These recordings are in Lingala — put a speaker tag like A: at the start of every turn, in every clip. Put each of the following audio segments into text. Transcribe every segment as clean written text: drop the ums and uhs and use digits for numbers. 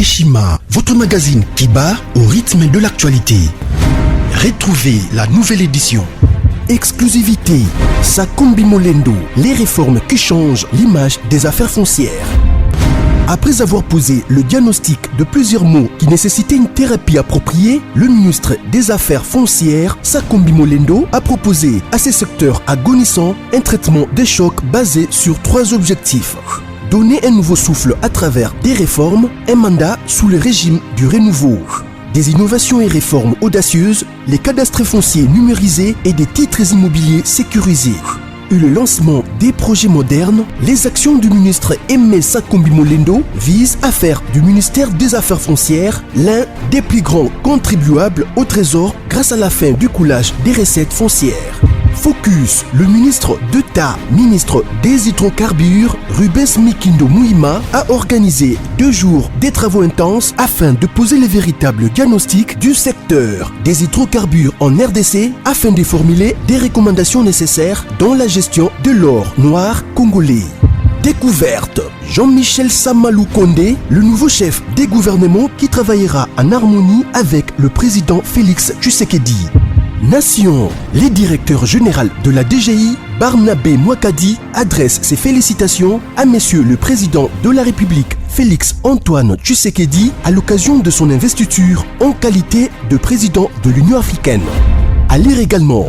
A: Eshima, votre magazine qui bat au rythme de l'actualité. Retrouvez la nouvelle édition. Exclusivité, Sakumbi Molendo, les réformes qui changent l'image des affaires foncières. Après avoir posé le diagnostic de plusieurs maux qui nécessitaient une thérapie appropriée, le ministre des Affaires foncières, Sakumbi Molendo, a proposé à ces secteurs agonissants un traitement des chocs basé sur 3 objectifs. Donner un nouveau souffle à travers des réformes, un mandat sous le régime du renouveau. Des innovations et réformes audacieuses, les cadastres fonciers numérisés et des titres immobiliers sécurisés. Et le lancement des projets modernes, les actions du ministre Aimé Sakumbi Molendo visent à faire du ministère des Affaires foncières l'un des plus grands contribuables au trésor grâce à la fin du coulage des recettes foncières. Focus, le ministre d'État, ministre des hydrocarbures, Rubens Mikindo Mouima, a organisé 2 jours des travaux intenses afin de poser les véritables diagnostics du secteur des hydrocarbures en RDC afin de formuler des recommandations nécessaires dans la gestion de l'or noir congolais. Découverte, Jean-Michel Samalou Kondé, le nouveau chef des gouvernements qui travaillera en harmonie avec le président Félix Tshisekedi. Nation, le directeur général de la DGI, Barnabé Mouakadi, adresse ses félicitations à Monsieur le Président de la République, Félix Antoine Tshisekedi, à l'occasion de son investiture en qualité de président de l'Union africaine. À lire également,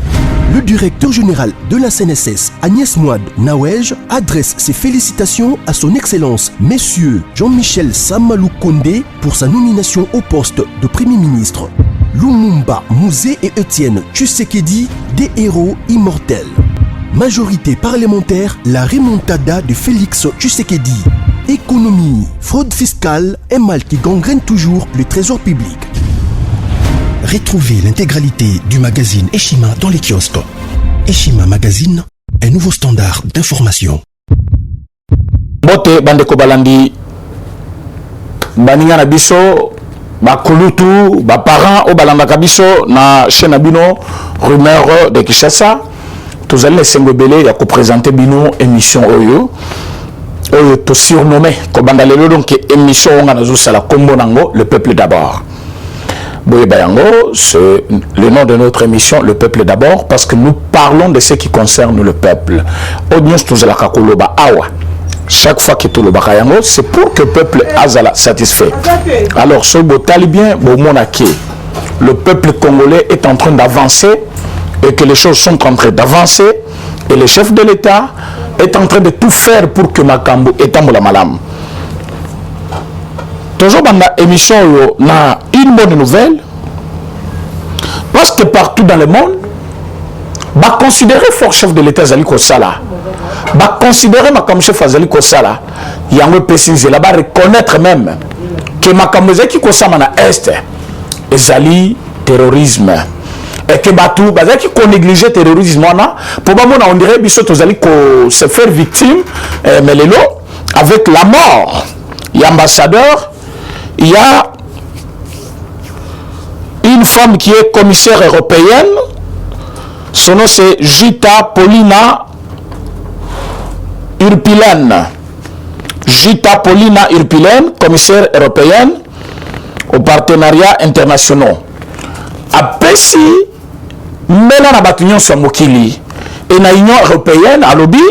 A: le directeur général de la CNSS, Agnès Mouad Nawej, adresse ses félicitations à son Excellence, Monsieur Jean-Michel Samalou Kondé, pour sa nomination au poste de Premier ministre. Lumumba Mouzé et Étienne Tshisekedi, des héros immortels. Majorité parlementaire, la remontada de Félix Tshisekedi. Économie, fraude fiscale, un mal qui gangrène toujours le trésor public. Retrouvez l'intégralité du magazine Eshima dans les kiosques. Eshima Magazine, un nouveau standard d'information.
B: Bote bandeko balandi baninga na biso bakulutu baparents au balanda biso na chaîne bino rumeur de Kinshasa tozali lesengo belé ya ko présenter bino émission oyo to surnommé ko bandalelo donc émission nga nazo sala kombo nango le peuple d'abord. Boye bayango, c'est le nom de notre émission, le peuple d'abord, parce que nous parlons de ce qui concerne le peuple. Audience tozala kakoloba awa. Chaque fois que tout le bakayango, c'est pour que le peuple azala satisfait. Alors, ce beau talibien, beau monaki, le peuple congolais est en train d'avancer et que les choses sont en train d'avancer et le chef de l'État est en train de tout faire pour que Makambo étamboula malam. Toujours dans l'émission, on a une bonne nouvelle parce que partout dans le monde, va considérer fort chef de l'État Zali Kosala. Va considérer ma chef Zali Kosala. Il y a un peu là-bas reconnaître même que ma qui Kosama na Est est Zali terrorisme. Et que Batou, qui qu'on néglige le terrorisme, pour moi, on dirait que Zali se faire victime, mais les lots, avec la mort. Il y a ambassadeur, il y a une femme qui est commissaire européenne. Son nom c'est Jita Paulina Urpilaine. Jita Paulina Urpilaine, commissaire européenne aux partenariats internationaux. Après si, maintenant la bataillon soit mokili et la Union européenne à lobby,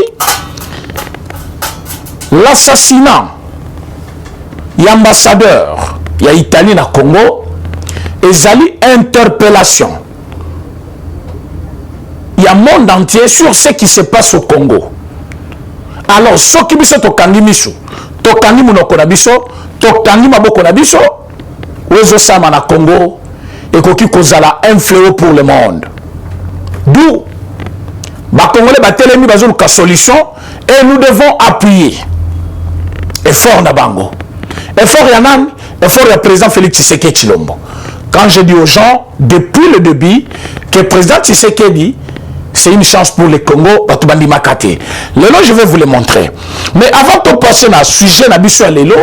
B: l'assassinat, il y a ambassadeur, il y a Italie na Congo, et zali interpellation. Il y a un monde entier sur ce qui se passe au Congo. Alors, ce qui biso tokangi miso, tokangi munoko na biso, tokangi maboko na biso, ozo sama na Congo, et koki kozala un fléau pour le monde. D'où, ba Congolais ba telemi bazolu ka solution, et nous devons appuyer. Effort na bango. Effort yanan, effort ya président Félix Tshisekedi Tshilombo. Quand je dis aux gens, depuis le début, que le président Tshisekedi, c'est une chance pour le Congo, Batubandi Makate. Lelo, je vais vous le montrer. Mais avant de passer dans le sujet, na Lelo,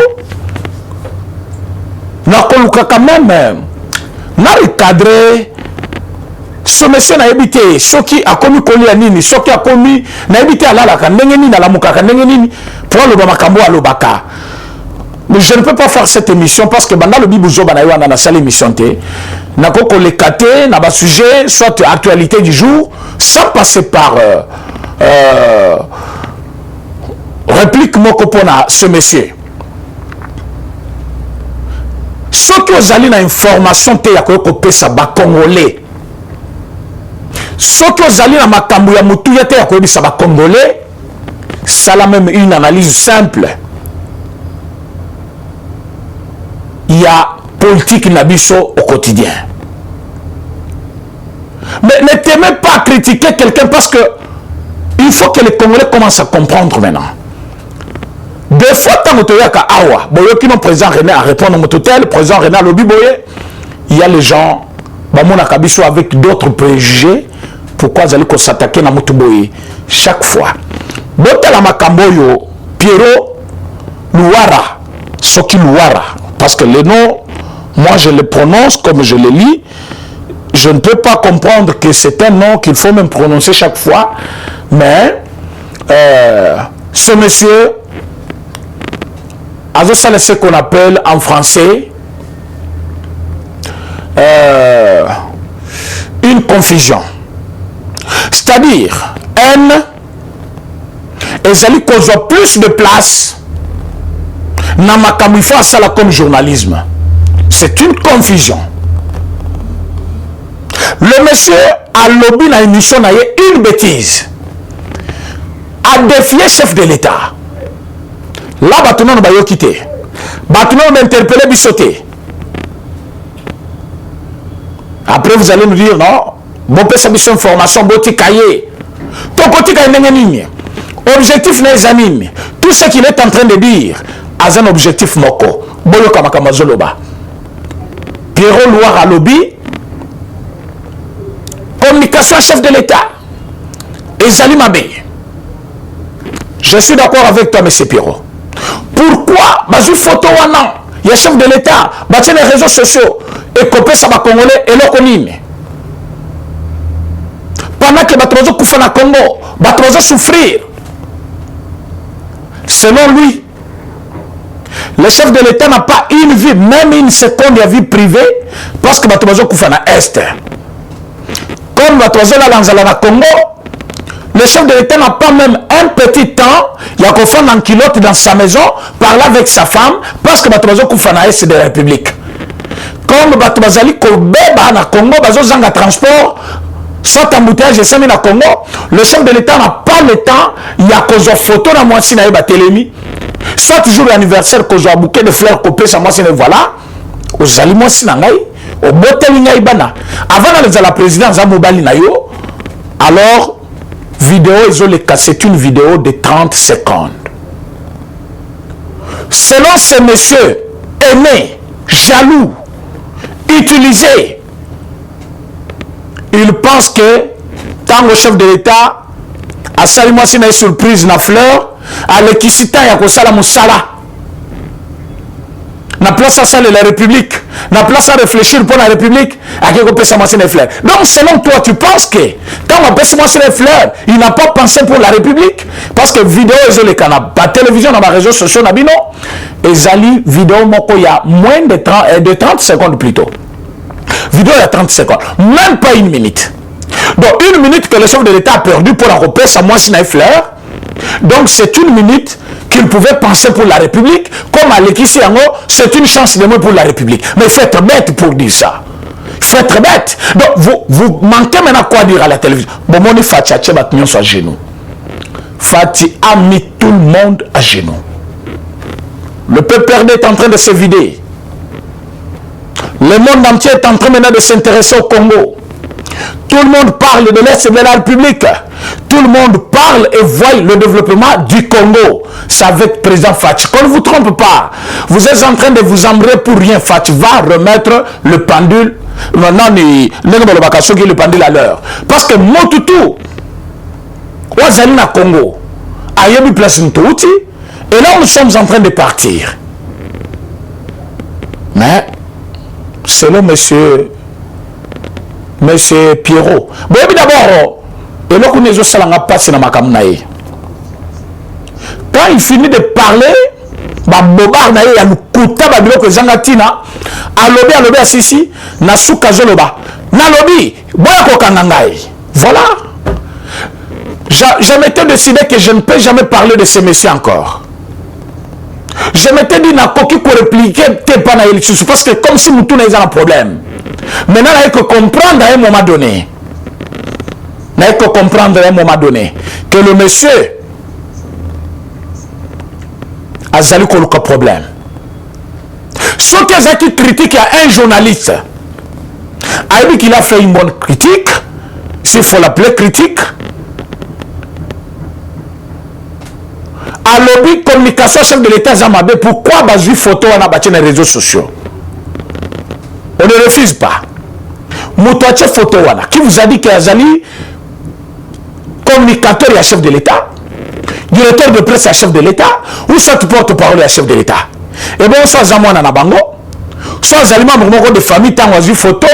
B: na koluka quand même, na recadrer, ce monsieur n'a évité, ce qui a commis Kolianini, ce qui a commis, n'a évité à la Nengeni, à la Moukaka, Nengeni, pour le Bamakambo à l'Obaka. je ne peux pas faire cette émission parce que pendant le Bibouzo, dans la salle émission, nako kolekate na ba sujet soit actualité du jour sans passer par réplique moko pona ce monsieur. Ce que vous allez dans information te ya ko pesa ba congolais. Ce que vous allez dans makambo ya mutu ya te ya ko bisa ba congolais, ça la même une analyse simple. Il y a politique nabiso au quotidien. Mais ne t'aimez pas critiquer quelqu'un parce que il faut que les Congolais commencent à comprendre maintenant. Des fois, tant que tu as awa, boyoki non président René à répondre au mototel, président René à lobby boye, il y a les gens, bamona kabiso avec d'autres préjugés. Pourquoi ils allaient s'attaquer na motoboye chaque fois. Botala makamboyo, Pierrot Louara, Soki Louara. Parce que les noms, moi je les prononce comme je les lis. Je ne peux pas comprendre que c'est un nom qu'il faut même prononcer chaque fois. Mais ce monsieur a ce qu'on appelle en français une confusion. C'est-à-dire, N, et allez causer plus de place. Namakamifo ça comme journalisme. C'est une confusion. Le monsieur a lobby dans l'émission une bêtise. A défié le chef de l'État. Là, Batouna n'a pas quitté. Batouna n'a interpellé Bissoté. Après, vous allez nous dire, non, bon, peut sa mission information, boti cahier. Ton côté cahier, objectif n'est examine. Tout ce qu'il est en train de dire, a un objectif moko. Boyo Kamakamazoloba. Pierrot Loire à lobby. Communication chef de l'État. Et Zali Mabé. Je suis d'accord avec toi, M. Pierrot. Pourquoi Bazou photo ou non? Il y a chef de l'État. Bâtir les réseaux sociaux. Et copier ça va Congolais et l'Okonime. Pendant que Batrozo Koufana na Congo, Batrozo souffrir. Selon lui, le chef de l'État n'a pas une vie, même une seconde de vie privée, parce que Batrozo Koufana Est. Comme Batrozo Lanzala na Congo, le chef de l'État n'a pas même un petit temps, il y a Koufana en kilote dans sa maison, parler avec sa femme, parce que Batrozo Koufana Est de la République. Comme Batrozali Kobeba na Congo, Bazo Zanga Transport, soit embouteillage et 5 000 à Congo, le chef de l'État n'a pas le temps, il y a cause photo dans moi si na eba télémi, soit toujours l'anniversaire cause bouquet de fleurs coupées ça moi si voilà, aux aliments si nangai, au botel ngai bana. Avant d'aller à la présidence à Mobali nayo, alors vidéo c'est une vidéo de 30 secondes. Selon ce monsieur aimé, jaloux, utilisé, il pense que tant le chef de l'État a sali moi si une surprise na fleur à l'équicita ya kosala musala na place à saler la République na place à réfléchir pour la République à quelque pesa moi si une fleur. Donc selon toi tu penses que quand on pesa moi si une fleur il n'a pas pensé pour la République parce que vidéo les canaux pas télévision dans les réseaux sociaux na bino et zali vidéo moko ya moins de 30 secondes plutôt. Vidéo à 30 secondes, même pas une minute. Donc une minute que le chef de l'État a perdu pour la repère sa moi Sinaï Fleur. Donc c'est une minute qu'il pouvait penser pour la République, comme à l'équipe c'est une chance de moi pour la République. Mais il faut être bête pour dire ça. Il faut être bête. Donc vous manquez maintenant quoi dire à la télévision. Bon, mon Fati a mis à genoux. Fati a mis tout le monde à genoux. Le peuple est en train de se vider. Le monde entier est en train maintenant de s'intéresser au Congo. Tout le monde parle de l'Est de la République. Tout le monde parle et voit le développement du Congo. C'est avec le président Fati. Qu'on ne vous trompe pas. Vous êtes en train de vous embrouiller pour rien. Fati va remettre le pendule. Maintenant, le pendule à l'heure. Parce que Motutu, Ouazalina Congo, a eu place Ntouti. Et là, nous sommes en train de partir. Mais, selon monsieur Pierrot, bon, d'abord, et là, nous sommes passé dans ma camnaï. Quand il finit de parler, ba bobar na ye ya lukuta ba biloko ezanga tina alobi asisi na suka zoloba na lobi boya kokanga ngai. Voilà. Je m'étais décidé que je ne peux jamais parler de ces messieurs encore. Je m'étais dit na koki ko répliquer te pas na Elixus parce que comme si nous tous n'avons un problème. Maintenant il faut comprendre à un moment donné. Il faut comprendre à un moment donné que le monsieur a zali koluka problème. Ce qui critique à un journaliste, a dit qu'il a fait une bonne critique, s'il faut l'appeler critique. À lobby communication chef de l'État Zamabé, pourquoi basu photo on a battu les réseaux sociaux? On ne refuse pas. Moutouache photo wana. Qui vous a dit qu'il y a Zali communicateur et chef de l'État, directeur de presse et chef de l'État, ou soit porte-parole et chef de l'État? Et bien, soit Zamouana na bango, soit Zalima Moumoko de famille, tant on a vu photo,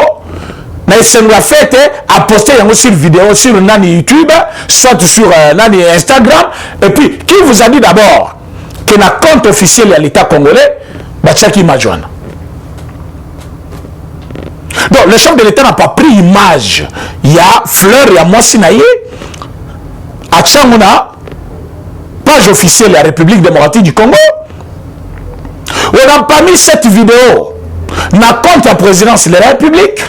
B: na la fête a posté sur vidéo sur nani YouTube, soit sur nani Instagram. Et puis, qui vous a dit d'abord que na compte officiel de l'État congolais, Bachaki Majoana? Donc, le chef de l'État n'a pas pris image. Il y a Fleur, il y a Moissinaye, à Tchangouna, page officielle de la République démocratique du Congo. On n'a pas mis cette vidéo na compte la présidence de la République.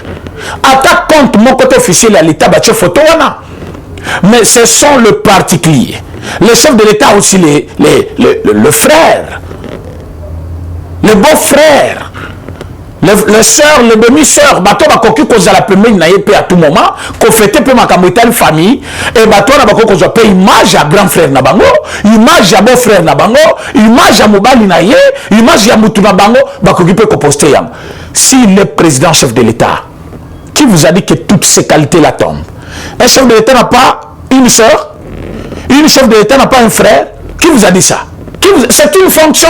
B: À ta compte, mon côté officiel à l'État, bah, photo, mais ce sont le particulier. Les chefs de l'État aussi, le frère, le beau-frère, les sœurs, les demi-sœurs, bateau va coquille cause à la première naïe à tout moment, qu'on fêtait peu ma camotale famille, et bateau n'a pas cause à payer image à grand frère Nabango, image à beau frère Nabango, image à Moubali naïe, image à Moutou Nabango, bah qu'on peut poster. Si le président chef de l'État, qui vous a dit que toutes ces qualités-là tombent? Un chef de l'État n'a pas une sœur, une chef de l'État n'a pas un frère. Qui vous a dit ça? C'est une fonction.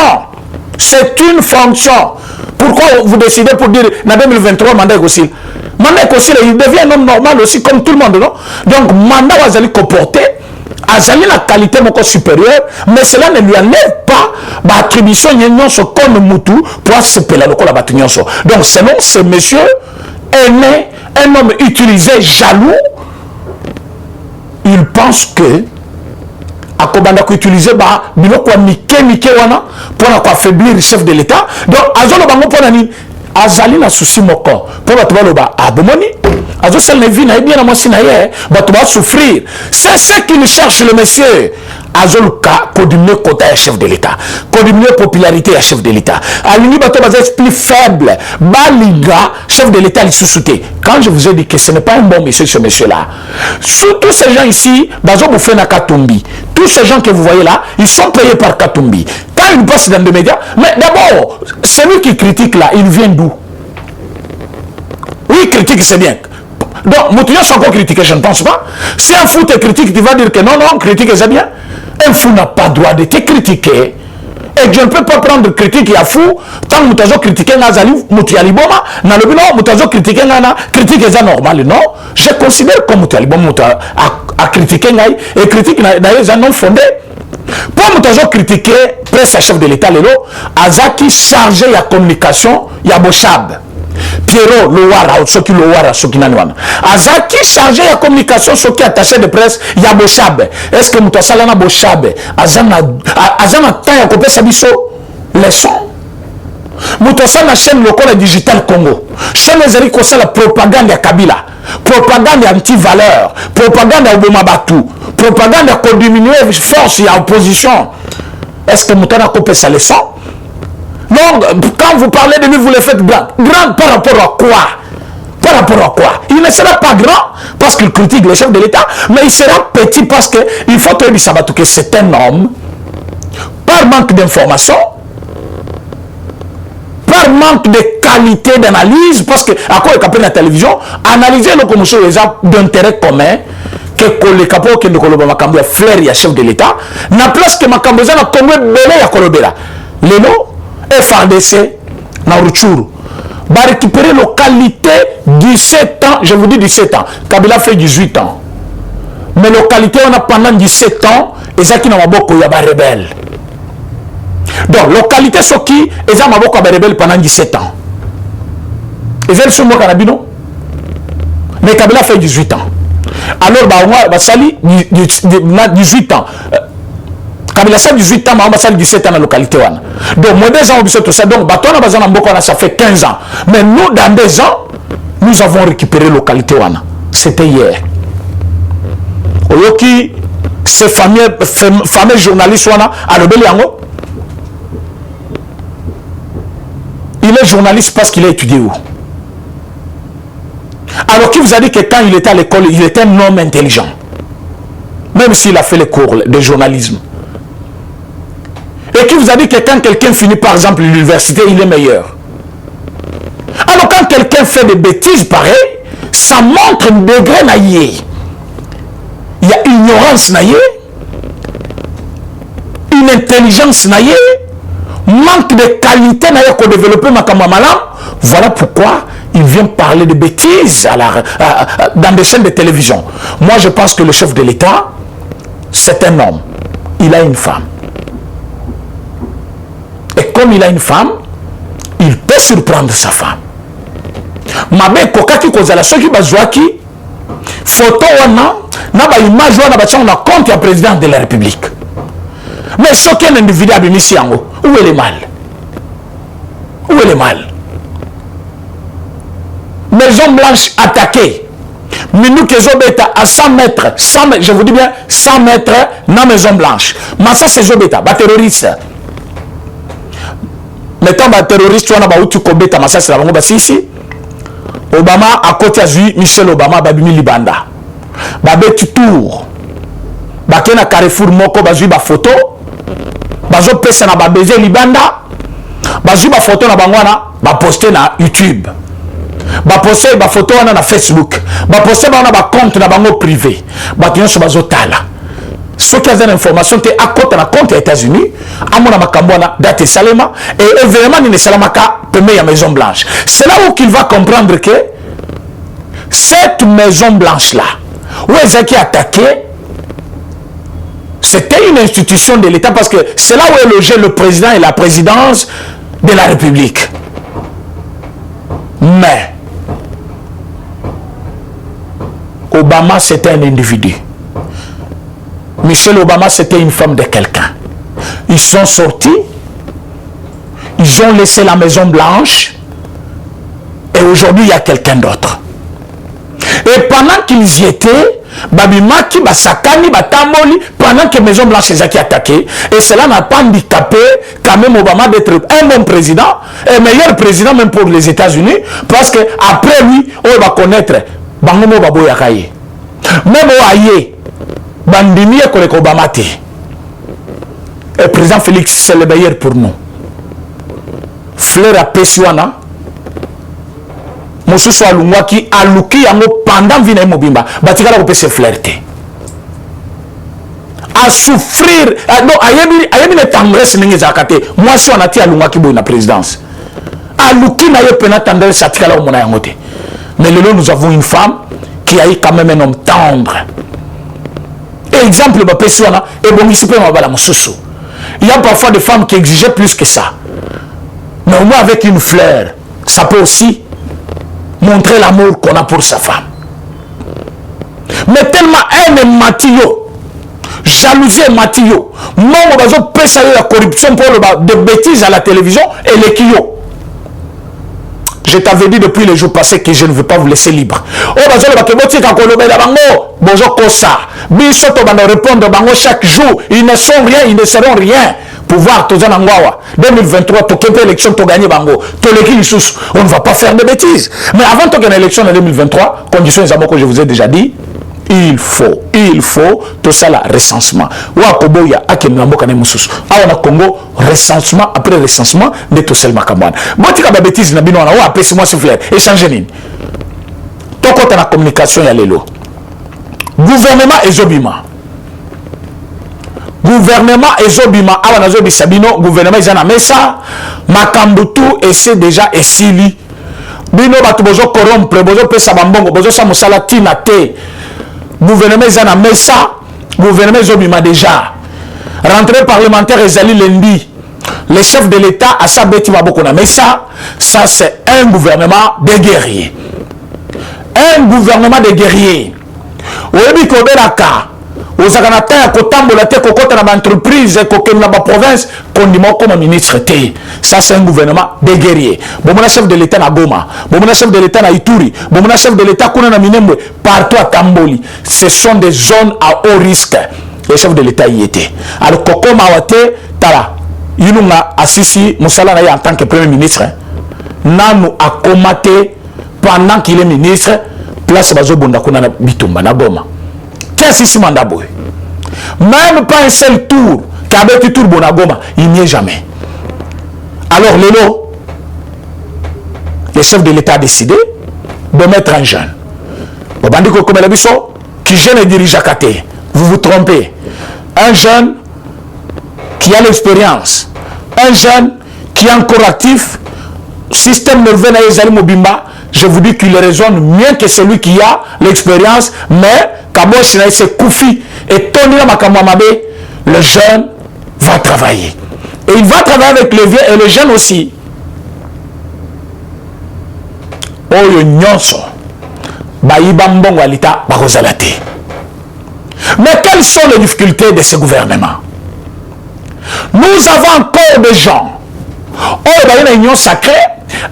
B: C'est une fonction. Pourquoi vous décidez pour dire, en 2023, mandat aussi? Mandat aussi, il devient un homme normal aussi, comme tout le monde, non? Donc, mandat va aller comporter, a la qualité encore supérieure, mais cela ne lui enlève pas l'attribution comme Moutou pour se peler le col à Batignoso. Donc, selon ce monsieur, aimé, un homme utilisé, jaloux, il pense que à Kobanda utiliser biloko mike wana pour affaiblir le chef de l'État. Donc azolo bango pour nani azali na souci moko pour batba loba abomoni azo sel ne vie na bien na mosi na ye batba souffrir. C'est ce qu'il cherche le monsieur. Azoluka diminuer quota à chef de l'État, diminuer popularité à chef de l'État. Alini bato bazes plus faible, baliga chef de l'État l'issouté. Quand je vous ai dit que ce n'est pas un bon monsieur ce monsieur-là, tous ces gens ici, bazo bouffé na Katumbi. Tous ces gens que vous voyez là, ils sont payés par Katumbi. Quand ils passent dans les médias, mais d'abord, celui qui critique là, il vient d'où? Oui, critique c'est bien. Donc, Moutouya sont encore critiqués, je ne pense pas. Si un fou te critique, tu vas dire que non, critique c'est bien. Un fou n'a pas droit de te critiquer. Et je ne peux pas prendre critique et à fou, tant que Moutazo critiqué Nazali, Moutouya Liboma, n'a le non, Moutazo critiqué Nana, critique est normal, non? Je considère que Moutouya Liboma a critiqué Naï, et critique Naï est non fondé. Pour Moutazo critiquer, presse chef de l'État, Azaki chargé la communication, Yaboshab. Pierrot, Loara, Soki Loara, Soki Nanouana. Azaki chargé la communication, Soki attaché de presse, Yaboshab. Est-ce que Moutasalana Boshab, Azana Taya Kopé Sabiso, leçon. Moutasana chaîne locale digital Congo. Chaîne les Eriko, c'est la propagande à Kabila. Propagande anti-valeur. Propagande à Obomabatu. Propagande à diminuer force et opposition. Est-ce que Moutana Kopé sa leçon? Non, quand vous parlez de lui, vous le faites grand. Grand par rapport à quoi? Par rapport à quoi? Il ne sera pas grand parce qu'il critique le chef de l'État, mais il sera petit parce qu'il faut te dire que c'est un homme, par manque d'information, par manque de qualité d'analyse, parce que à quoi il la télévision, analyser le commission d'intérêt commun, que les capos qui ne collabent pas avec Flair et chef de l'État, n'a place que ma camboza n'a tombé belé à Kolobera. Les noms FADC, Naruchuru, va récupérer localité 17 ans, je vous dis 17 ans, Kabila fait 18 ans. Mais localité, on a pendant 17 ans, et ça qui n'a pas beaucoup, il y a des rebelles. Donc, localité Soki, ils ont maboko rebelle pendant 17 ans. Ils ont sur moi Kanabino. Mais Kabila fait 18 ans. Alors, Bassali, 18 ans. Kabila ça 18 ans, Bassali 17 ans dans la localité. Donc, moi, 2 ans, tout ça. Donc, Batona Bazana Mboko, ça fait 15 ans. Mais nous, dans 2 ans, nous avons récupéré la localité. C'était hier. Oyoki, ces fameux journalistes, à Rebeliango, il est journaliste parce qu'il a étudié où? Alors qui vous a dit que quand il était à l'école, il était un homme intelligent, même s'il a fait les cours de journalisme. Et qui vous a dit que quand quelqu'un finit par exemple l'université, il est meilleur. Alors quand quelqu'un fait des bêtises pareilles, ça montre un degré naïe. Il y a ignorance naïe, une intelligence naïe, manque de qualité naïe qu'on développe makamamalam. Voilà pourquoi il vient parler de bêtises dans des chaînes de télévision. Moi, je pense que le chef de l'État, c'est un homme. Il a une femme. Et comme il a une femme, il peut surprendre sa femme. Mabe kokaki kozala soki bazwaki photo wana na ba image wana ba tchana compte ya président de la République. Mais soki un individu abimisi yango, où est le mal? Où est le mal? Maison Blanche attaquée. Minou Kezobeta à 100 mètres, 100 mètres, je vous dis bien 100 mètres dans la Maison Blanche. Mais ça c'est Zobeta, bah terroriste. Mettons bah terroriste, tu vois, bah où tu kobeta, mais ça c'est la bango, bah si ici. Obama à côté à Michel Obama, bah bimi libanda. Bah beti tour. Bah kena Carrefour moko, bah zui bah photo. Bah zo pesa na bah baiser libanda. Bah zui bah photo na bangwana, bah poster na YouTube. Ba poster ba photo wana na Facebook, ba poster ba na ba compte na bango privé, ba nyonso bazotala. Ce qui a des informations te à côté na compte aux États-Unis, amona makambo na date salema et vraiment ni salamaka peme ya Maison Blanche. C'est là où qu'il va comprendre que cette Maison Blanche là, où est-ce qui a attaqué, c'était une institution de l'État parce que c'est là où est logé le président et la présidence de la République. Mais Obama, c'était un individu. Michelle Obama, c'était une femme de quelqu'un. Ils sont sortis, ils ont laissé la Maison Blanche, et aujourd'hui, il y a quelqu'un d'autre. Et pendant qu'ils y étaient, Babimaki, Basakani, Batamoli, pendant que Maison Blanche les a attaqués, et cela n'a pas handicapé quand même Obama d'être un bon président, un meilleur président même pour les États-Unis, parce que après lui, on va connaître Bangomo Babo Yakaye. Même Oaye, Bandimi et Obama. Et le président Félix, c'est le meilleur pour nous. Fleur à Pessuana, Mosusu Alungwaki, Aluki Yango pendant Vina Mobimba, Batikala peut se flirter. À souffrir, non, Ayemi ne tendresse n'est zakate. Moi, si on a tiré Alungwaki pour la présidence, Aluki n'a pas de tendresse à Tikala au Monayangote. Mais le nous avons une femme qui a eu quand même un homme tendre. Exemple, et bon, ici, il y a parfois des femmes qui exigeaient plus que ça. Mais au moins avec une fleur, ça peut aussi montrer l'amour qu'on a pour sa femme. Mais tellement elle est matillot, jalousie est matillot, non, on va passer la corruption pour des bêtises à la télévision et les kiyos. Je t'avais dit depuis les jours passés que je ne veux pas vous laisser libre. Oh, répondre chaque jour. Ils ne sont rien, ils ne seront rien. Pouvoir, 2023, tu élection, tu gagné bango. On ne va pas faire de bêtises. Mais avant de gagner l'élection en 2023, conditions que je vous ai déjà dit, il faut tout ça là, recensement. Ou à Koboya, à Kenambo Kane Moussous. À Congo, recensement après recensement de tout seul Makamban. Bon, tu as des bêtises, Nabino, ou à Pessimon Souffler, échange. Ton côté la communication, il y a les lots. Gouvernement et Zobima. Gouvernement et Zobima, à Wanazobi Sabino, gouvernement et Zanamesa, Makambutu, et c'est déjà Essili. Bino Batubozo corrompre, Bozo Pesabambongo, Bozo Samosalatina Te. Gouvernement Zana Messa, gouvernement Zobima déjà. Rentrée parlementaire Ezali Lendi. le chef de l'État a sa bête, mais ça c'est un gouvernement de guerriers. Un gouvernement de guerriers. Oyebi Kobelaka, Ozaganata ya kotambola te kokota na entreprise kokena na province kondima comme ministre te. Ça c'est un gouvernement de guerriers. Bomona chef de l'État na Goma, bomona chef de l'État na Ituri, bomona chef de l'État kuna na Minembwe, partout à Tamboli. Ce sont des zones à haut risque. Le chef de l'État y était. Alors Kokoma Wate Tala Yununga Assisi Moussala en tant que premier ministre. Nanu a commaté pendant qu'il est ministre. Place Bazo Bondakuna na Bitumba na Goma. Qu'est-ce que Mandabo? Même pas un seul tour, qu'avec tour Bonagoma, il n'y est jamais. Alors Lélo, le chef de l'État a décidé de mettre un jeune. Bobandiko comme la biso, qui jeune et dirige à Kate. Vous vous trompez. Un jeune qui a l'expérience. Un jeune qui est encore actif. Système nerveux na Ezali Mobimba. Je vous dis qu'il raisonne mieux que celui qui a l'expérience, mais Kabo Shinaï se Koufi et Tony Makamamabe, le jeune va travailler. Et il va travailler avec le vieux et le jeune aussi. Oyo nyonso Baïba Mbongo Alita Bakozalate. Mais quelles sont les difficultés de ce gouvernement? Nous avons encore des gens. Oh, il y a une union sacrée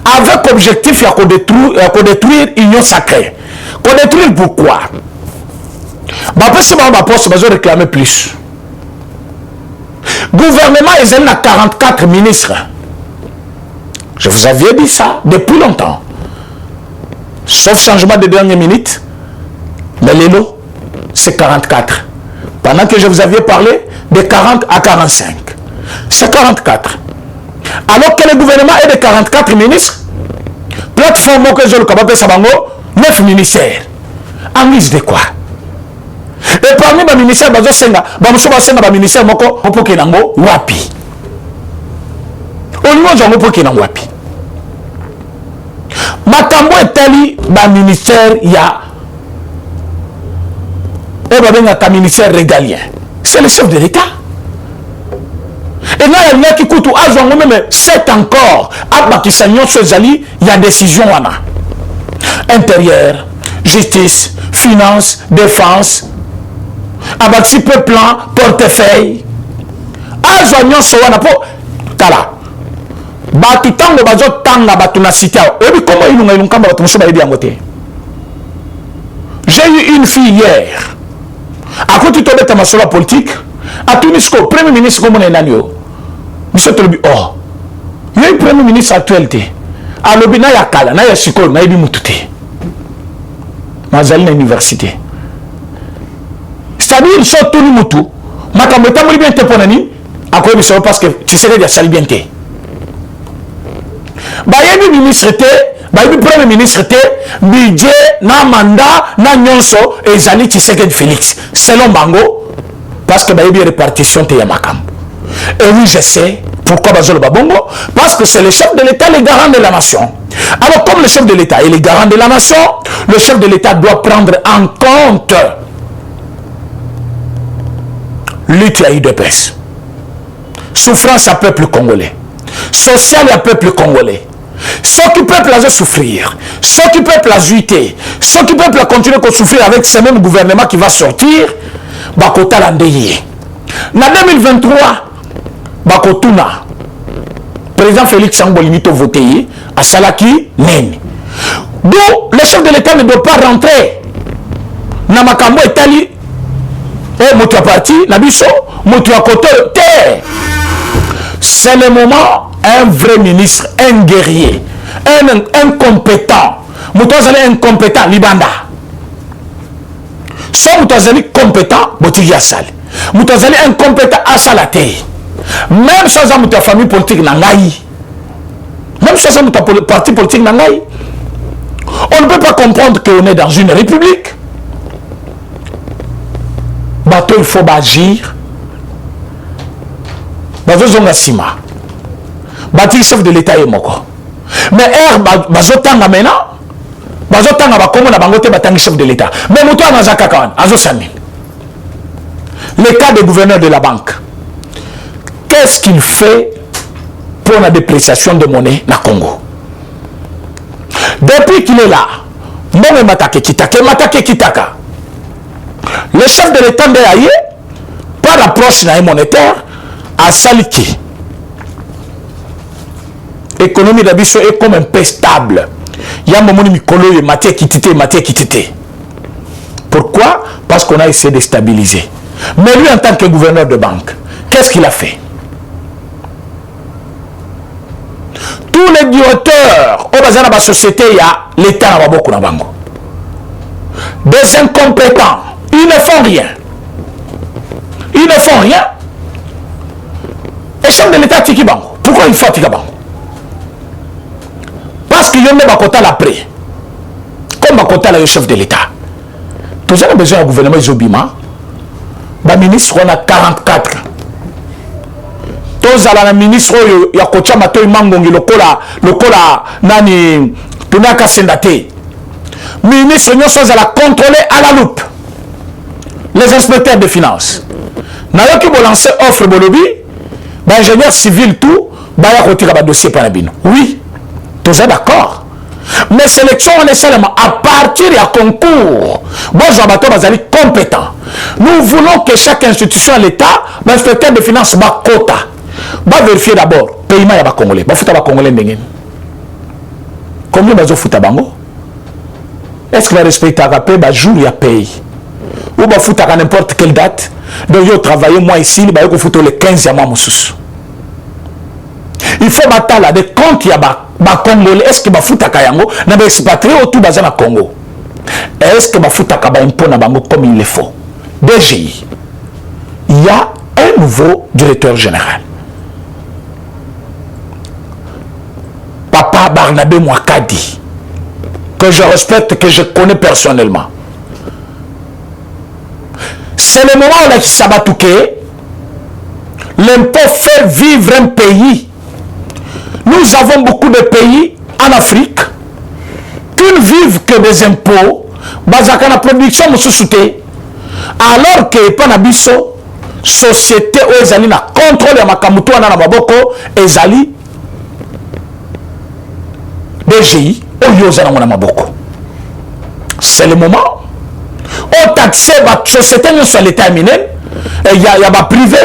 B: avec objectif de détruire l'union sacrée. Qu'on détruire pourquoi? Parce que réclamer plus. Gouvernement, ils ont 44 ministres. Je vous avais dit ça depuis longtemps. Sauf changement de dernière minute. Mais les lots, c'est 44. Pendant que je vous avais parlé de 40 à 45. C'est 44. Alors que le gouvernement est de 44 ministres, plateforme que je le capable Sabango, 9 ministères. En guise de quoi? Et parmi les ministères, les ministères, wapi. Au niveau de wapi. Matambo est allé dans le ministère, il y a un ministère régalien. C'est le chef de l'État. Et là, il y a qui coûte même 7 encore. Il y a décision. Intérieur, justice, finance, défense. Abaxi plan, portefeuille. Azoignon soana po. Tala. Batu tango bazo tanga batu na cité. Obi comment ils n'ont pas batu muso baidi angote. J'ai eu une fille hier. À côté de ta masola politique, à Tunisco, premier ministre comme on est nanio. Monsieur Tolobi, oh, il y a un premier ministre actualité. À l'obina ya kala, na ya sikol, na yebi mutute. Mazali na université. C'est-à-dire, ils sont tous les moutou. Makambo tamoli bien te ponani, à quoi ils parce que tu sais déjà sali bien te. Bah yebi ministre te, bah yebi premier ministre te, budget, na mandat, na nyonso, et zali tu sais que Félix. Selon Bango, parce que bah yebi répartition te ya makambo. Et oui, je sais pourquoi Bazolo Babongo. Parce que c'est le chef de l'État, le garant de la nation. Alors, comme le chef de l'État est le garant de la nation, le chef de l'État doit prendre en compte lutte à UDPS, souffrance à peuple congolais, social à peuple congolais. Ce qui peuple a souffrir, ce qui peuple a zuité, ce qui peuple a continué à souffrir avec ce même gouvernement qui va sortir, Bakota Landeye. En 2023, Bakotuna, président Félix Angolimito voté à Salaki Nene. Donc, le chef de l'État ne doit pas rentrer. Namakambo est allé, et Moutou parti, Nabiso, Moutou à côté, terre. C'est le moment, un vrai ministre, un guerrier, un compétent. Moutou Azali incompétent, Libanda. Soit Moutou Azali compétent, Botigi Asali. Moutou Azali incompétent, Asalate. Même sans ta famille politique nangaï, même sans ta parti politique nangaï, on ne peut pas comprendre qu'on est dans une république. Bateau, il faut agir. Bateau Zongasima. Bateau chef de l'État est moko. Mais bateau tanga maintenant. Bateau tanga bakomo na bangote batangi chef de l'État. Mais moutou anazaka kawan azo sami. Le cas des gouverneurs de la banque. Qu'est-ce qu'il fait pour la dépréciation de monnaie na Congo. Depuis qu'il est là, Mbongo Matake Kitaka, le chef de l'État de l'AIE, par l'approche monétaire, a saliki. L'économie d'Abisso est comme un peu stable. Il y a un moment où Mikolo est matière kitité. Pourquoi? Parce qu'on a essayé de stabiliser. Mais lui, en tant que gouverneur de banque, qu'est-ce qu'il a fait? Tous les directeurs au bazar de la société, il y a l'État à beaucoup bango. Des incompétents, ils ne font rien. Et chef de l'État tiki bango. Pourquoi il faut tiki bango? Parce qu'il y a un bakota l'après. Comme bakota le chef de l'État. Tous les besoin du gouvernement Zobima, le ministre on a 44. Tous les ministres il y a kocha matoi mangongi lokola nani tunaka sendate. Ministre nous sommes à la contrôler à la loupe. Les inspecteurs de finances. N'a qui vont lancer offre bolobi, ingénieur civil tout, ya retirer le dossier par la bino. Oui, tous êtes d'accord. Mais sélection on est seulement à partir du concours. Bon, Jean-Baptiste Bazali compétent. Nous voulons que chaque institution à l'État, l'inspecteur de finances, va quota. Va vérifier d'abord, paiement ya Congolais. Va foutre Congolais n'engen. Combien va foutre bango? Est-ce qu'il va respecter à payer? Bah jour il y a paye. Ou va foutre à n'importe quelle date. Donc il travailler moi ici, il va foutre le 15 mois moussous. Il faut battre là des comptes ya ba Congolais. Est-ce que va foutre à Kayango? Na ba expatrié autour bazana Congo. Est-ce que va foutre à ba impôt na bango comme il le faut? DGI. Il y a un nouveau directeur général. Papa Barnabé Mouakadi, que je respecte, que je connais personnellement. C'est le moment où il s'abatouké, l'impôt fait vivre un pays. Nous avons beaucoup de pays en Afrique qui ne vivent que des impôts, basés sur la production de société, alors que Panabiso, société où ils na contrôle de Makamuto na Maboko, ezali DGI où ils na Maboko. C'est le moment où taxer la société sur l'État mineur, il y a des privés,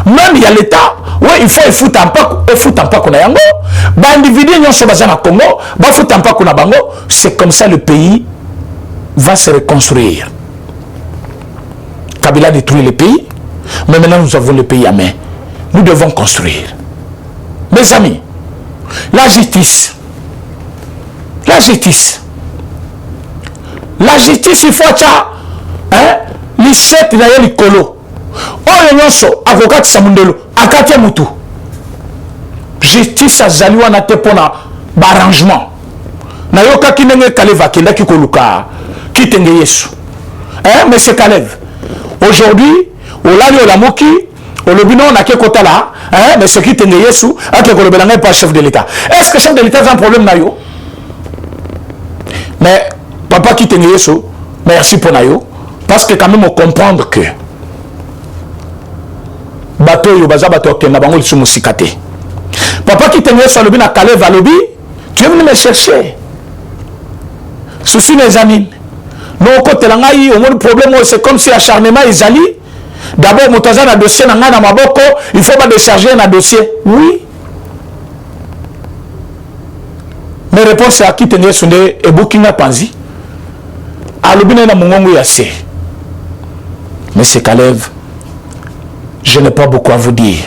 B: même il y a l'État, oui, il faut foutre un peu qu'on a yango, individu sur le Congo, foutre un peu qu'on a bango, c'est comme ça le pays va se reconstruire. Kabila détruit le pays, mais maintenant nous avons le pays à main. Nous devons construire. Mes amis, la justice, il faut l'issette na likolo. Oyo nyonso akokati samundelo, akati mutu. Justice azali wana te pona barrangement. Na yoka kinenge Kaleva kenda kikoluka kitenge Yesu. Monsieur Kalev. Aujourd'hui, au lali au lamoki, au lobino na ke kota là, monsieur kitenge Yesu, ake kolobelanga pas chef de l'État. Est-ce que chef de l'État a un problème na yo? Mais papa kitenge Yesu, merci pour nayo. Parce que quand même on comprendre que bateau yo baza bateau kenda bango lisu musikate. Papa qui tenait sur le bin à Calais Valobi, tu es venu me chercher. Souci mes amis. Non côté langai au moins problème c'est comme si l'acharnement est ali. D'abord motaza na dossier na ngana maboko, il faut pas décharger un dossier. Oui. Mes réponses à qui tenait sur des et booking à Panzi. À l'obine na mongongo yassé. Monsieur Kalev, je n'ai pas beaucoup à vous dire.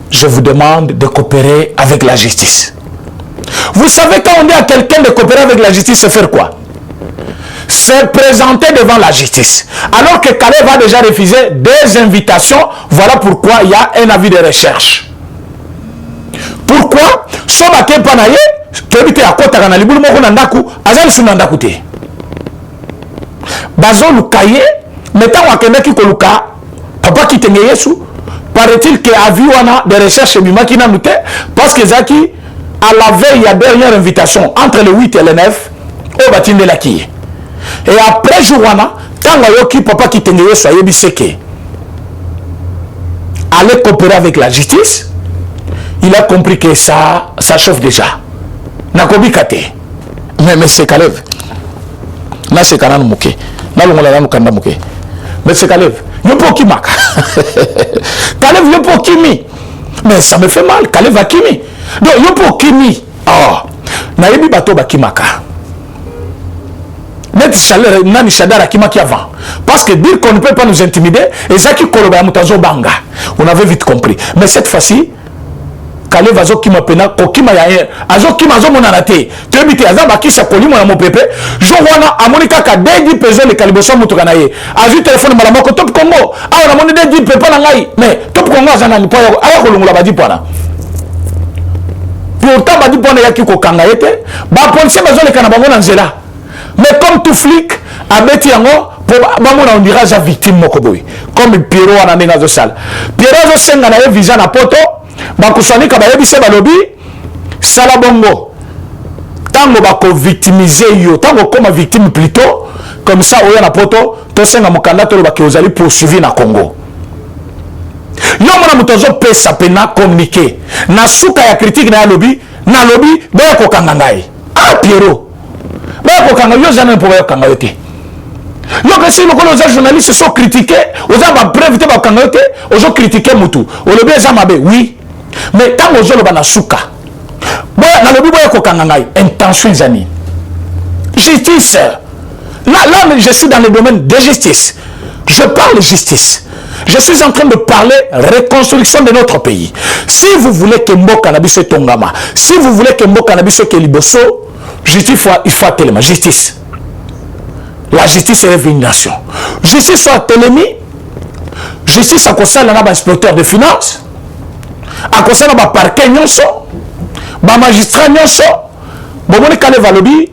B: Je vous demande de coopérer avec la justice. Vous savez, quand on dit à quelqu'un de coopérer avec la justice, c'est faire quoi? Se présenter devant la justice. Alors que Kalev a déjà refusé des invitations, voilà pourquoi il y a un avis de recherche. Pourquoi? Sobake panaye, kebite akota kana libulu moko na ndaku, azali suna ndaku te. Bazo lukaye, mettons wakenda ki koluka, papa ki tenge Yesu, paraît-il qu'il y a vu des recherches qui n'ont noté, parce que Zaki, à la veille, il y a dernière invitation, entre le 8 et le 9, au bâtiment de la Kiye. Et après Jouana, quand il y a papa qui tenge Yesu, il y a aller coopérer avec la justice, il a compris que ça chauffe déjà. Nakobi Kate. Mais c'est Kalev. Na c'est Kanan Mouké. Na l'ongola na Kanda Mouké. Mais c'est Kalev. Yopo Kimaka. Kalev Yopo Kimi. Mais ça me fait mal. Kalev va Kimi. Donc Yopo Kimi. Oh. Naebi bato ba Kimaka. Mettre chaleur nani chadara Kimaki avant. Parce que dire qu'on ne peut pas nous intimider, et ça qui koloba mutazo banga. On avait vite compris. Mais cette fois-ci, Kale vazo kima pena kokima ya azo kima zo mona nate tebite azaba kisa kolimo na mopepe jo wana amonika ka dedi peso le kaliboso mutuka na ye azu téléphone malama ko Top Congo awa na moni dedi pepa na ngai mais Top Congo azana ni poya aya ko lungula badi pona pourtant badi pona yaki ko kanga yete ba policier bazo le kana bango na nzela mais comme tout flic abeti yango pour bamona on dira za victime moko boy comme Pierrot wana ndinga zo sala Pierrot zo senga na ye visa na poto bakuswanika bayebise balobi sala bongo tango bako victimiser yo tango koma victime plutôt comme ça oya na poto to senga mukanda to baki ozali poursuivi na Congo yo mona mutozo pesa pena communiquer na suka ya critique na lobby na lobby ba ko kanga ngai Pierrot ba ko kanga yo jamais pour yo kanga yote yo que si les journalistes sont critiqués aux ba preuve te ba kanga yote ozo critiquer mutu o lobby za mabe oui. Mais quand on a souka, intention zani. Justice. Là, je suis dans le domaine de justice. Je parle de justice. Je suis en train de parler reconstruction de notre pays. Si vous voulez que Mbo Cannabis soit Tongama, si vous voulez que Mbo Cannabis soit Liboso, justice, il faut tellement justice. La justice est une nation. Justice soit Télémi. Justice à concerne un inspecteur de finances. A concerne ba parquet nyonso ba magistrat nyonso bomoni Kale valobi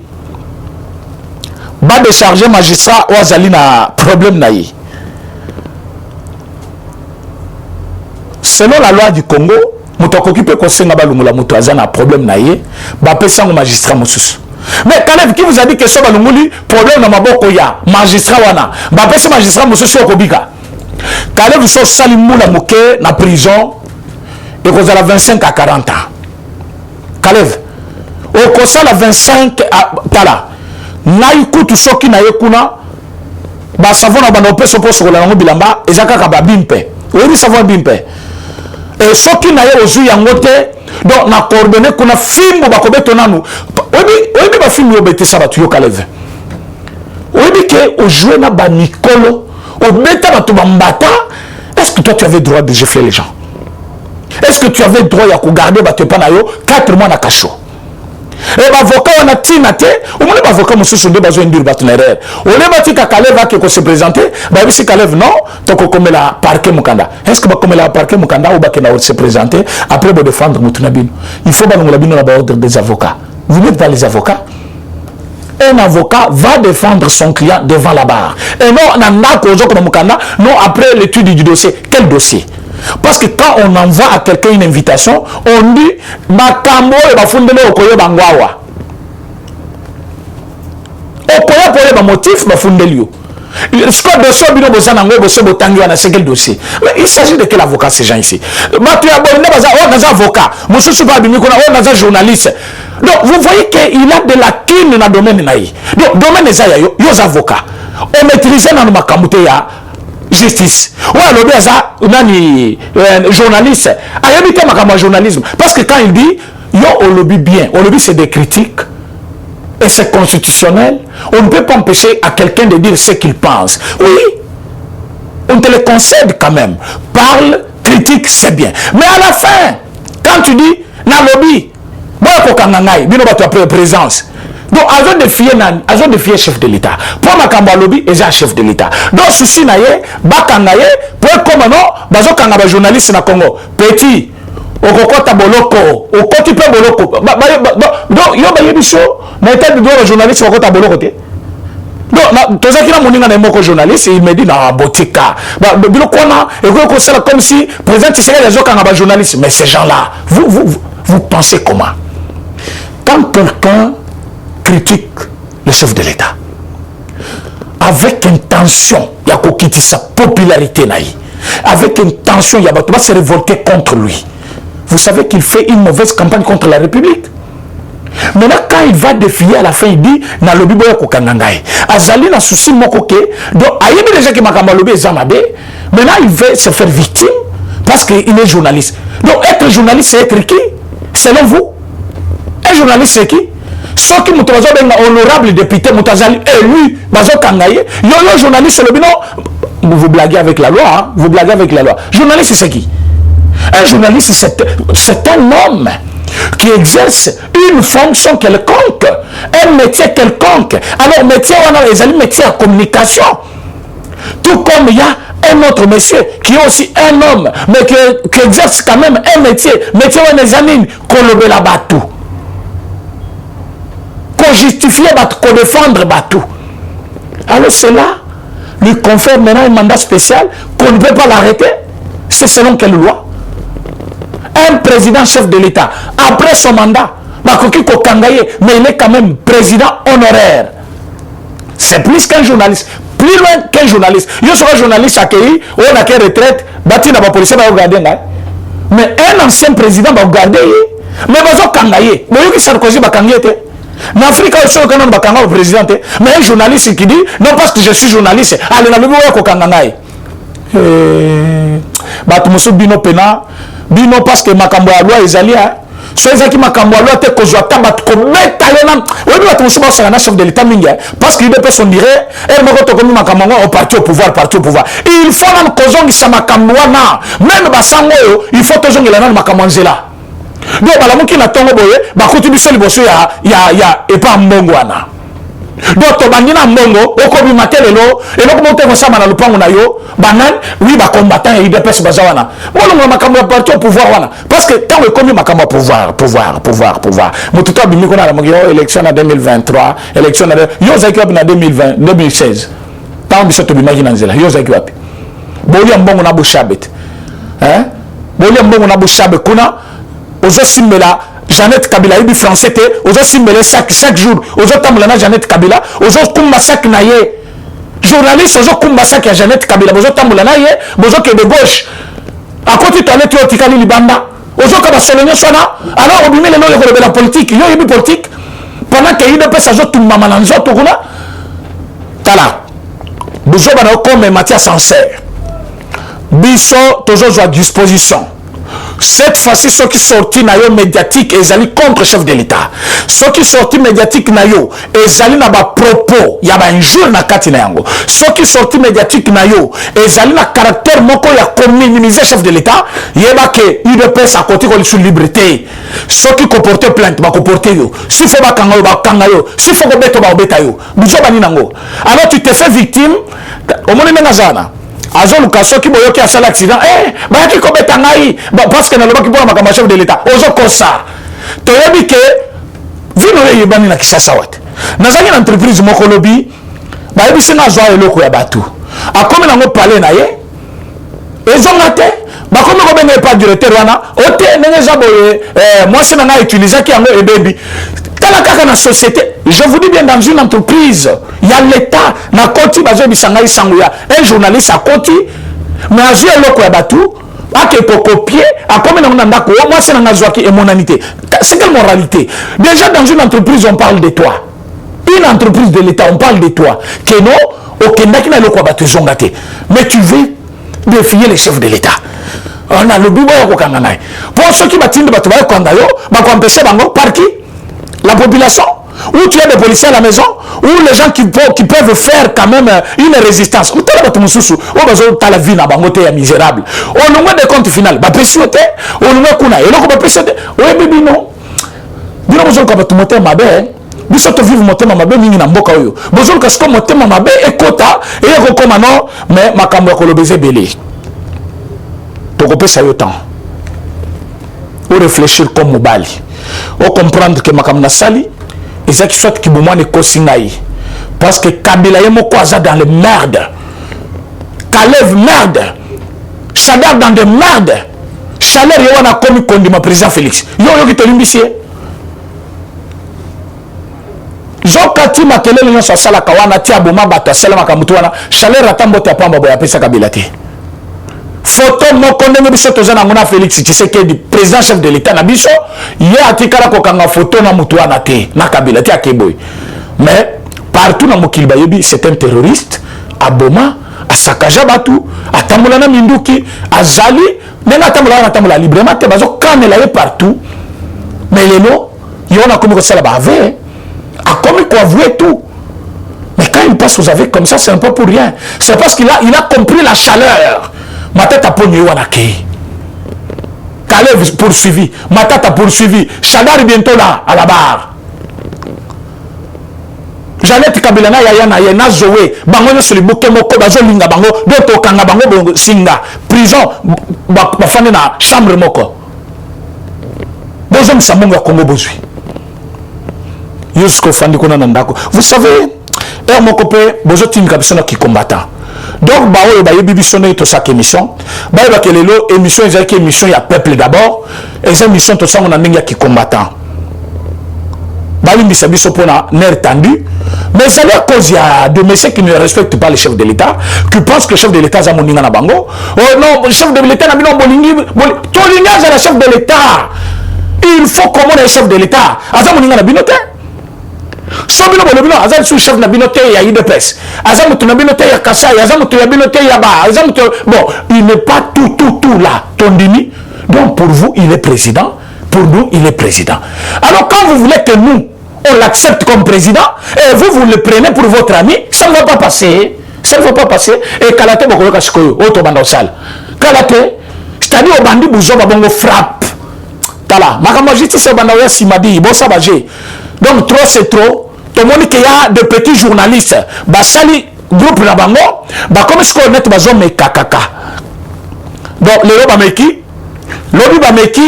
B: ba décharger magistrat ou azali na problème na yi selon la loi du Congo muto occupé ko senga ba lungula muto azana problème na yi ba pesa ngo magistrat mususu mais Kale qui vous a dit que so ba lunguli problème na maboko ya magistrat wana ba pesa magistrat mususu okobika Kale vous so salimula moké na prison et qu'on a 25 à 40 ans. Kalev, au conseil à 25 à Tala, naïkou tout ce qui n'a yekuna, bah savon a banopé se pose sur la langue bilamba, et zaka kaba bimpe. Oui, savon bimpe. Et ce qui n'a yé aux yeux yangote, donc na coordonné qu'on a film ou bakobe tonanu. Oui, bah film ou bete sabatu yo Kalev. Oui, que au jouer na ba Nicolo, au beta batu bambata, est-ce que toi tu avais droit de gifler les gens? Est-ce que tu avais le droit de garder 4 mois na cachot? Et l'avocat on a tinate, ou mon avocat monsieur son besoin de partenaire. On est bâti qu'à Kalev qui se présenter, bah si Kalev non, donc comme la parquet Mukanda. Est-ce que comme la parquet Mukanda ou bah qui se présenter après de défendre Moutounabine? Il faut pas nous l'abîmer dans l'ordre des avocats. Vous n'êtes pas les avocats. Un avocat va défendre son client devant la barre. Et non, on a comme Mukanda, non après l'étude du dossier. Quel dossier? Parce que quand on envoie à quelqu'un une invitation, on dit Makambo et Bafundele Okoye Bangwawa. Okoye pour les motifs Bafundelio. Ce qu'on doit faire, c'est quel dossier? Mais il s'agit de quel avocat ces gens ici? On a des avocats, on a des journalistes. Donc vous voyez qu'il a de la lacunes dans le domaine. Donc, domaine des avocats. On maîtrise dans le Makamouteya. Justice. Ouais, le nani journaliste. A habité ma journalisme. Parce que quand il dit, yo on lobby bien, on lobby c'est des critiques et c'est constitutionnel. On ne peut pas empêcher à quelqu'un de dire ce qu'il pense. Oui, on te le concède quand même. Parle, critique, c'est bien. Mais à la fin, quand tu dis, na lobby, moi kokangangai, bino ba tu appelles présence. Donc, ils ont défié chef de l'État. Pour ma kamba lobby, ils sont chef de l'État. Donc, souci naye, bakangaye, pour comme non, bazo kangaba journaliste na Congo. Petit, okokota boloko, okoti pe boloko. Donc, yo ba yebiso, na état de droit journaliste okota boloko te. Donc, tous ceux qui ont moninga na moko journaliste, il me dit na botika. Bilo kona, et ko sala comme si président Tshisekedi azo kangaba journaliste, mais ces gens-là, vous pensez comment? Quand quelqu'un critique le chef de l'État avec intention, il y a quitter sa popularité naï. avec intention, il va se révolter contre lui. Vous savez qu'il fait une mauvaise campagne contre la République. Maintenant, quand il va défiler à la fin, il dit na lobi boya ko kangangai. Azali na souci mokoke. Donc, ayebi déjà que makamba lobi ezamabe. Maintenant, il veut se faire victime parce qu'il est journaliste. Donc, être journaliste, c'est être qui? Selon vous? Un journaliste, c'est qui? Ceux qui sont honorable député, Moutazali élu, Bazo Kangaye, yo journaliste, le bilan, vous blaguez avec la loi, hein? Vous blaguez avec la loi. Journaliste, c'est qui? Un journaliste, c'est un homme qui exerce une fonction quelconque, un métier quelconque. Alors, métier, on a les métiers en communication. Tout comme il y a un autre monsieur qui est aussi un homme, mais qui exerce quand même un métier. Métier, on a les amis, qu'on le la batou. Qu'on justifie, qu'on défendre batou. Alors, cela lui confère maintenant un mandat spécial qu'on ne peut pas l'arrêter. C'est selon quelle loi? Un président chef de l'État, après son mandat, mais il est quand même président honoraire. C'est plus qu'un journaliste. Plus loin qu'un journaliste. Je serai journaliste accueilli, on a quelle retraite, bâti dans la police, va regarder. Mais un ancien président va regarder. Mais va regarder. Mais il Sarkozy va regarder. En Afrique, il y a un président. Mais un journaliste qui dit, non parce que je suis journaliste, allez, on va regarder. Batumoso bino pena bino parce que makambo ya loi ezali hein so ezaki makambo ya loi te kozwa tabat ko meta yena oui batumoso ba sanga na chef de l'état mingi parce qu'il peut son dirait et moko to komi makambo au parti au pouvoir il faut na kozongi sa makambo na même basango il faut tozongela na makambo nzela donc balamuki na tongo boye ba kotibiso liboso ya et pas mbongo wana. Donc, tu as un mbongo, tu as matelo, et donc tu as un lupango na yo, banan, oui, ba combattant et IDPS bazawana. Moi, on m'a comme parti au pouvoir wana. Parce que quand on est comme ma comme pouvoir. Moi, tout à l'heure, on a la élection en 2023, élection en yo zaki en 2020, 2016. Tant on biso to bimagi nanzela, yo zaki wapi. Boli mbongo na bushabet. Hein? Boli mbongo na bushabet kuna, ozo simela Jeannette Kabila, il est français, aux autres chaque jour, aux autres Jeannette Kabila, aux autres Kumbasak Naye, journaliste, aux autres Kumbasak à Jeannette Kabila, aux autres Naye, aux autres de gauche. À côté de toi, tu as Tikali Libanda, aux autres Kabassolonio Sona, alors on met les noms de la politique, il y a une politique, pendant qu'il y a une personne, tout le monde, tout le monde, tala, Bouzo Bana comme Mathias Sancerre, Bisso, toujours à disposition. Cette fois-ci, ceux qui sortent nayo médiatique et allent contre le chef de l'État. Ceux qui sortent médiatique nayo et allent na ba propos, il y a un jour na katina yango. Ceux qui sortent médiatique nayo et allent na caractère moko ya comme minimiser le chef de l'État, il y a que il dépêche à côté de sur liberté. Ceux qui comportent plainte, ba comporter yo. S'il faut ba kangayo, s'il faut beto ba obeta yo. Buzo bani nango. Alors tu te fais victime, au moins ngazana. Azon kaso ki boyo ki a sala accident ba ki ko betangai parce que na loba ki bona makamba chef de l'état ozo kosa to yebi ke vino ye bani na Kinshasa wat nazaki na entreprise moko lobi ba yebi singa zwa eloko ya batu akomi nango parler na ye ezonga te ba komi ko benga pas directeur wana ote ndenge za boye moi c'est na utiliser ki yango ebebi tala kaka na société. Je vous dis bien, dans une entreprise, il y a l'État, na koti bazo bisangai sanguya, un journaliste a koti, mais a joué l'oko ya batu, a ke pour copier, a comme na ndako, moi c'est na zwaki et monanité. C'est quelle moralité? Déjà dans une entreprise on parle de toi. Une entreprise de l'État on parle de toi. Que non, aucun n'a kina l'oko ya batu zongate. Mais tu veux défier les chefs de l'État. On a le bibo ya kokanganai. Pour ceux qui battent batu ba kondayo, ba ko empêcher bango par qui? La population, où tu as des policiers à la maison, où les gens qui peuvent faire quand même une résistance. Où tu as la vie est misérable. Au moins des comptes finaux, au moins kuna, et donc oui bébé non. Bien besoin que tu montes ma belle. Biso to vivre monter ma belle mingi na mboka oyo. Besoin que ce que monter ma belle et kota et recommandant mais makambo ya kolobeze belé. To kopesa yo temps. Ou réfléchir comme mobali. Ou comprendre que makamna sali et ça qui soit qui boumane kosingaï parce que Kabila yemo kwaza dans le merde, Kalev merde, Chadar dans de merde, Chaleur yowana komi kondima président Félix yo ki tolimbisie Zokati makelele nyonso asala kawana tia boma bato asala makamutu wana Chaleur atambote apamba boya pesa Kabila te photo moko ndenge biso toza nango na Félix Tshisekedi président chef de l'état na biso ye atikala kokanga photo na mutu wana te na Kabila te akeboy mais partout na mokili bayebi c'est un terroriste aboma asakaja batu atambola na minduki azali ndenge atambola librement te bazokanela ye partout mais lelo yo na komi kosala bave akomi koavouer tout. Mais quand il passe aux aveux comme ça, c'est un peu pour rien. C'est parce qu'il a compris la chaleur. Ma tête a pogné Wanake. Kalev poursuivi. Ma tête a poursuivi. Chadar est bientôt là, à la barre. Jeannette Kabilana, Yana Zoé. Bango sur le bouquet moko, bazo linga bango. D'autres kanga bango singa. Prison, bafane na chambre moko. Bonjour, Samunga Congo Bozui. Yusko Fandikona Nandako. Vous savez, et mon copain, bonjour Tim Kabisson qui combattant. Donc, bah oui, bah il y a biso to chaque émission. Bah il y a que émission, il y a que émission, il y a peuple d'abord. Et cette émission, tout ça, on a n'enga qui combattant. Bah il y a biso pour un nerf tendu. Mais c'est à cause il y a de messieurs qui ne respectent pas le chef de l'État, qui pensent que le chef de l'État est moninga na bango. Oh non, le chef de l'État n'a pas bolingi. Tolinga c'est le chef de l'État. Il faut comment le chef de l'État. Aza moninga na binote. Sobino bolobino azal sous chef na binote ya IDPS azam tu na binote ya Kasai azam tu na binote ya ba azam tu bon il n'est pas tout là tondini donc pour vous il est président pour nous il est président alors quand vous voulez que nous on l'accepte comme président et vous le prenez pour votre ami ça ne va pas passer et Kalate boko kasiko auto banda sale Kalate c'est-à-dire au bandi bouzo babongo frappe tala makama justice banda ya simadi bo sabaje. Donc trop c'est trop. Tout le monde qui a de petits journalistes, basali groupe na bango, ba comme ce qu'on est bazo me kakaka. Donc le roba meki, lobby ba meki,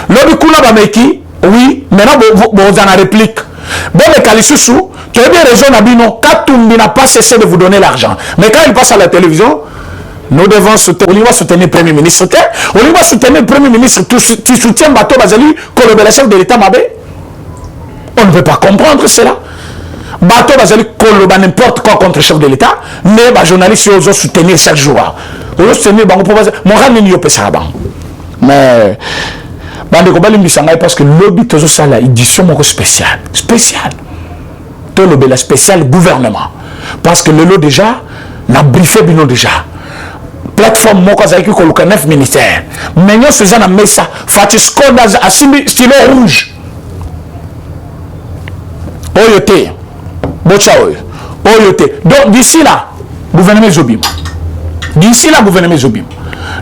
B: lobby kuna ba meki, oui, maintenant vous en réplique. Bon le kalisusu, tu as bien raison Nabino, Katumbi n'a pas cessé de vous donner l'argent. Mais quand il passe à la télévision, nous devons soutenir, on va soutenir le Premier ministre, on va soutenir le Premier ministre, tu soutiens Bato Bazali, le chef de l'État Mabé. On ne peut pas comprendre cela. Bato Bazali Koloba n'importe quoi contre le chef de l'État, mais les journalistes ils ont soutenir chaque jour. Ils ont soutenir Bango pour Moral n'y a pas ça. Mais Bande Kobali Misanga parce que lobby toujours ça la édition spéciale. Spécial. Tout le spécial gouvernement. Parce que le lot déjà n'a briefé bino déjà. Plateforme moko zaki ko luka 9 ministères. Mais nous faisons na mesa Fatisco à stylo rouge. Oyote, Oyote. Donc d'ici là, gouvernement Zobim. D'ici là, gouvernement Zobim.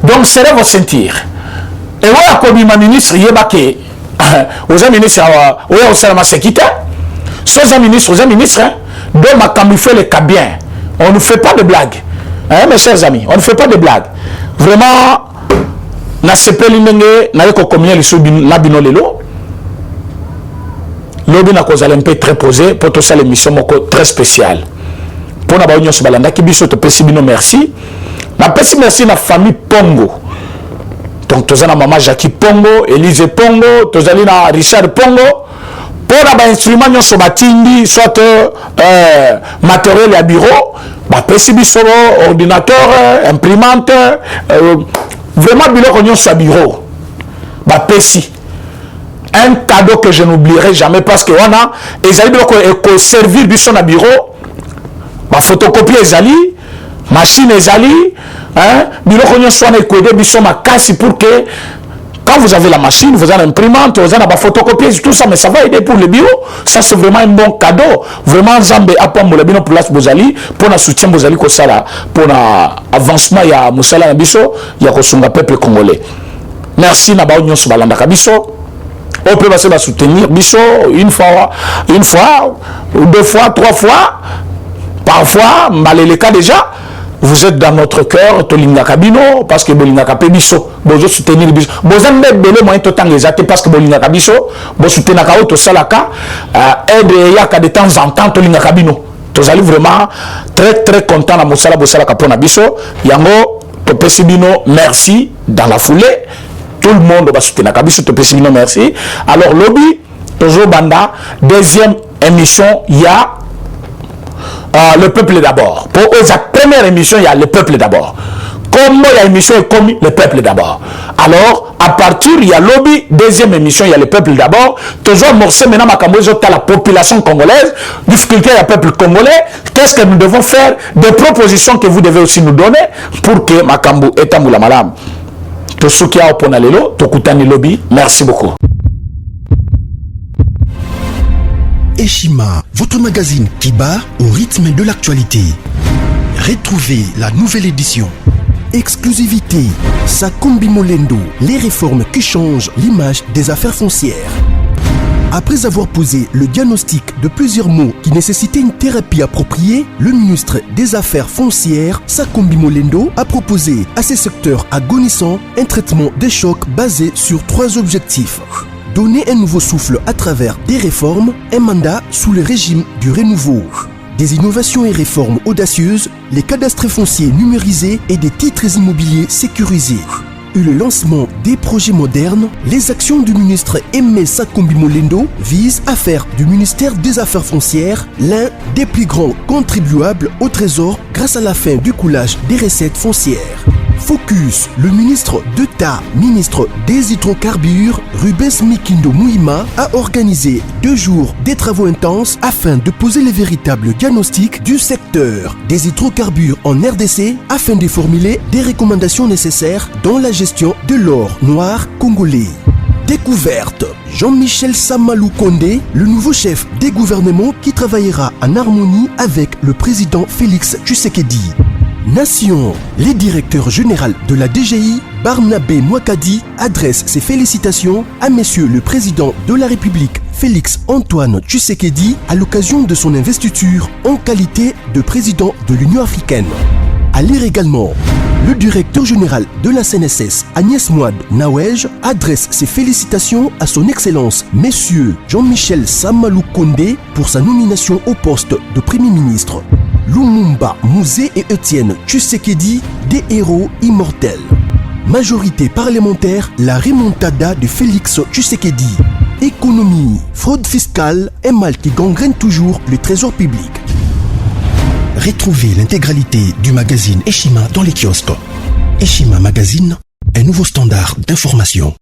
B: Donc c'est là vos sentir. Et voilà comme ma ministre Yebake, aux ministres, aux Salama Sekita, aux ministres, donc ma camoufler les cabien. On ne fait pas de blagues. Hein, mes chers amis, on ne fait pas de blagues. Vraiment, na sepeli nenge, na yeko combien les sous nabino lelo. Lobby na cause un peu très posé pour tout ça l'émission très spéciale. Pour na baunion balanda ki biso to pesibino merci. Na pesi merci na famille Pongo. Donc tous na maman Jackie Pongo, Elise Pongo, tous na Richard Pongo. Pour na ba instrument nyo so batindi soit matériel à bureau, ba pesi biso ordinateur, imprimante, vraiment biloko nyo so bureau. Ba pesi un cadeau que je n'oublierai jamais parce que on a ezali ko servir biso na bureau ba photocopie ezali machine ezali hein biloko nyonso na ko aider biso makasi pour que quand vous avez la machine vous avez l'imprimante vous avez la photocopie tout ça mais ça va aider pour le bureau ça c'est vraiment un bon cadeau vraiment Zambe apambola bino place bozali pour na soutien bozali ko sala pour na avancement ya musala na biso ya ko sunga peuple congolais merci na ba nyonso balanda ka biso. On peut passer à soutenir Bicho une fois, deux fois, trois fois, parfois, malgré les cas déjà, vous êtes dans notre cœur, Tolinga Kabino, parce que Bolinga Kabé Bicho, vous soutenir Bicho. Vous avez des moyens de temps parce que Bolinga Kabicho, vous soutenez Kao, Salaka, aide Yaka de temps en temps, Tolinga Kabino. Vous allez vraiment très très content à Moussala Bossala Kapona Bicho. Yango, Topesibino, merci dans la foulée. Tout le monde va soutenir Kabiso, merci. Alors, lobby, toujours Banda, deuxième émission, il y a le peuple d'abord. Pour eux, la première émission, il y a le peuple d'abord. Comme il y a émission comme le peuple d'abord. Alors, à partir, il y a lobby, deuxième émission, il y a le peuple d'abord. Toujours amorcer maintenant la population congolaise, difficulté à peuple congolais. Qu'est-ce que nous devons faire? Des propositions que vous devez aussi nous donner pour que Makambo et Tamboula Malam. Tosukia Oponalelo, Tokutani Lobby, merci beaucoup.
A: Eshima, votre magazine qui bat au rythme de l'actualité. Retrouvez la nouvelle édition. Exclusivité, Sakombi Molendo, les réformes qui changent l'image des affaires foncières. Après avoir posé le diagnostic de plusieurs maux qui nécessitaient une thérapie appropriée, le ministre des Affaires foncières, Sakombi Molendo, a proposé à ces secteurs agonissants un traitement des chocs basé sur 3 objectifs. Donner un nouveau souffle à travers des réformes, un mandat sous le régime du renouveau. Des innovations et réformes audacieuses, les cadastres fonciers numérisés et des titres immobiliers sécurisés. Et le lancement des projets modernes, les actions du ministre Aimé Sakombi Molendo visent à faire du ministère des Affaires foncières l'un des plus grands contribuables au trésor grâce à la fin du coulage des recettes foncières. Focus, le ministre d'État, ministre des hydrocarbures, Rubens Mikindo Mouima, a organisé 2 jours des travaux intenses afin de poser les véritables diagnostics du secteur des hydrocarbures en RDC afin de formuler des recommandations nécessaires dans la gestion de l'or noir congolais. Découverte, Jean-Michel Samalou Kondé, le nouveau chef des gouvernements qui travaillera en harmonie avec le président Félix Tshisekedi. Nation, le directeur général de la DGI, Barnabé Mwakadi, adresse ses félicitations à Monsieur le Président de la République, Félix Antoine Tshisekedi, à l'occasion de son investiture en qualité de président de l'Union africaine. À lire également, le directeur général de la CNSS, Agnès Mouad Nawej, adresse ses félicitations à son Excellence, Monsieur Jean-Michel Samalou Kondé, pour sa nomination au poste de Premier ministre. Lumumba Mouzé et Étienne Tshisekedi, des héros immortels. Majorité parlementaire, la remontada de Félix Tshisekedi. Économie, fraude fiscale, un mal qui gangrène toujours le trésor public. Retrouvez l'intégralité du magazine Eshima dans les kiosques. Eshima Magazine, un nouveau standard d'information.